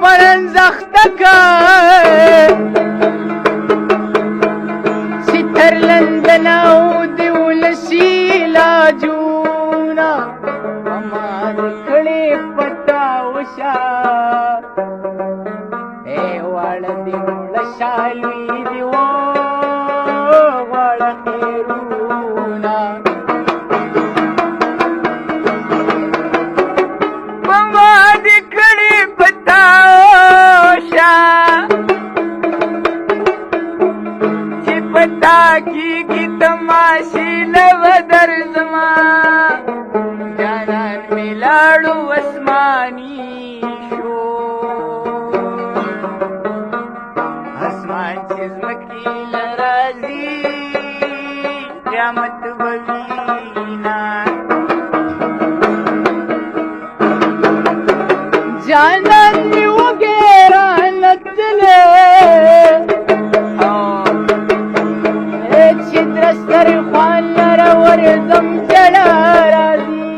پرن زختکا ستر لندنا او دیولسی لاجونا امار کڑی پتا وشا اے وال دیولشا لوی دیو وال خیرونا کی کی تماشی لو در زمان جانان ملاڑو اسمانی شو اسمان چزمکی لرازی قیامت بوینا جانان نیو گیران دلے درستر خوان لرا ورزم جڑا رازی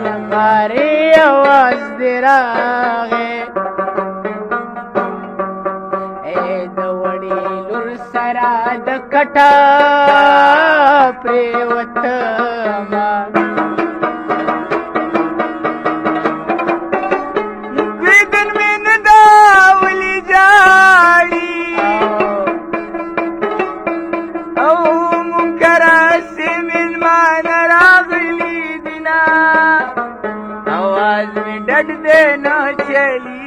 نغاری آواز دراغے اے دوڑی لور سرا دکٹا پریوتما دینا چلی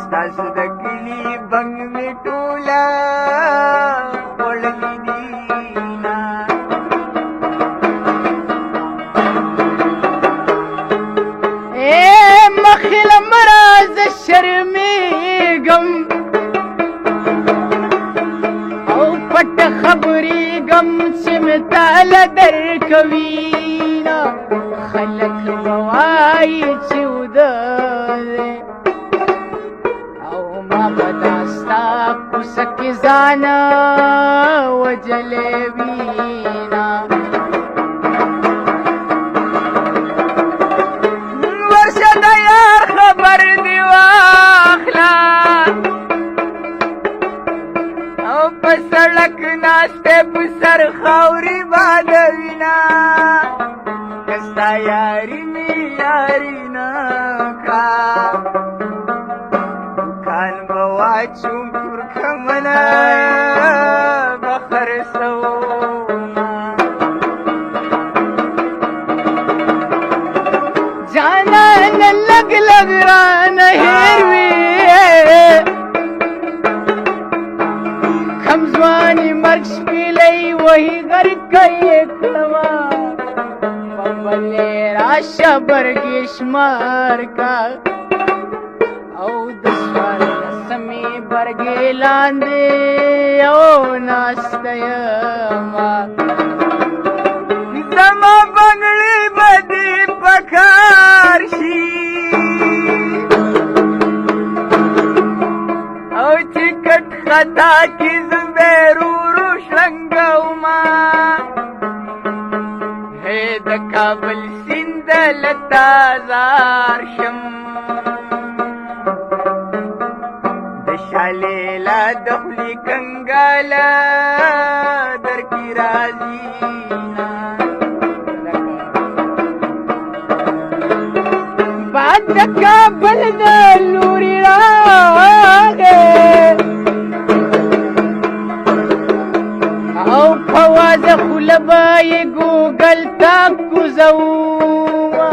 ستاسو دکلی بنگ میں ٹولا پڑلی دینا اے مخل مراز شرمی گم او پٹ خبری گم چمتال در کوینا خلق بوائی چودہ دے او ما بداستا کسک زانا و جلیبینا ورشد یار خبر دیواخلا او پسڑک ناستے پسر خاوری بادوینا کستا یاری می یاری نکا کان بوا چونکر کمنا بخر سوما جانا لگ لگ ران ہیروی کمزوانی مرش پیلی وہی گر کئی کلوا بلے راشا برگیش مار کا او دسوار سمی برگی لاندے او ناستیما زما بنگلی بدی پکارشی او چکٹ خطا کی زبیرو روشنگو ما د کابل سیند لتازار شم د شالیلا دخلی کنگالا در کی رازینا بعد د کابل د لوری راغے او پواز خلبای گوگل تاک گزوما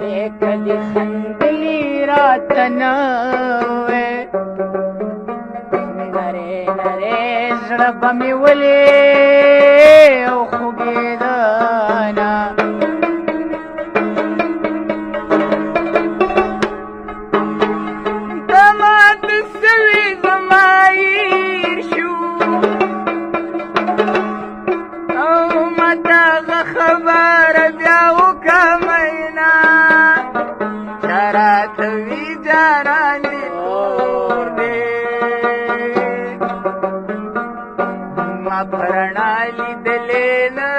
ایک دی خندلی راتنوے نرے نرے زڑب میں ولی او خوگیدانا دمات سوی زمائی شو خبر بیاو کمینا شرات وی جانانی اور دے ما پرنالی دلینا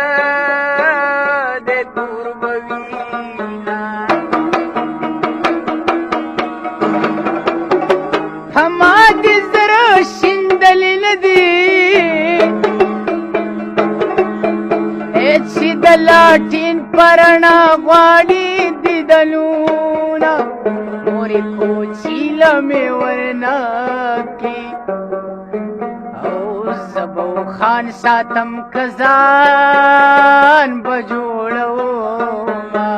دے تور بوینا लाठीन परना غواړي دیدلونه مورې کوچیله مې ورنه کی او زبو خان ساتم کزان بجوړوما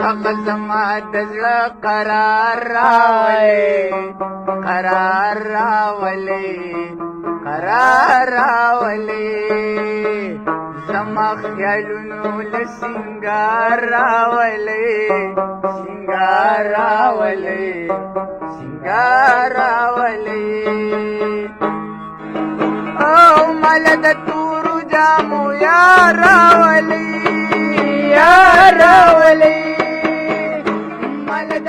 هغه زما د زړه قرار راولې قرار راولې قرار راولې زما خیالونو له سنگار راولې سنگار راولې سنگار راولې او مال د تورو جامو یار راولې یار راولې مال د